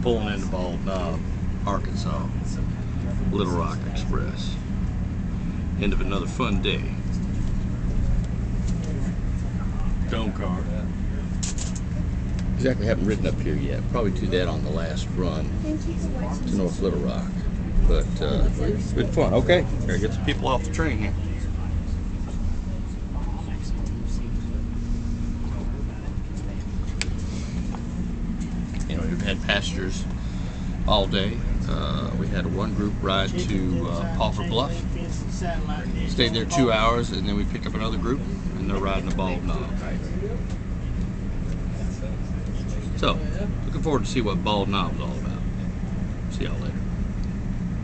pulling into Bald Knob, Arkansas. Little Rock Express. End of another fun day. Dome car. Exactly, haven't ridden up here yet. Probably do that on the last run to North Little Rock. But it's been fun. Okay, gotta get some people off the train here. You know, we've had passengers all day. We had one group ride to Pauper Bluff. Stayed there 2 hours, and then we picked up another group, and they're riding to Bald Knob. So, looking forward to see what Bald Knob's all about. See y'all later.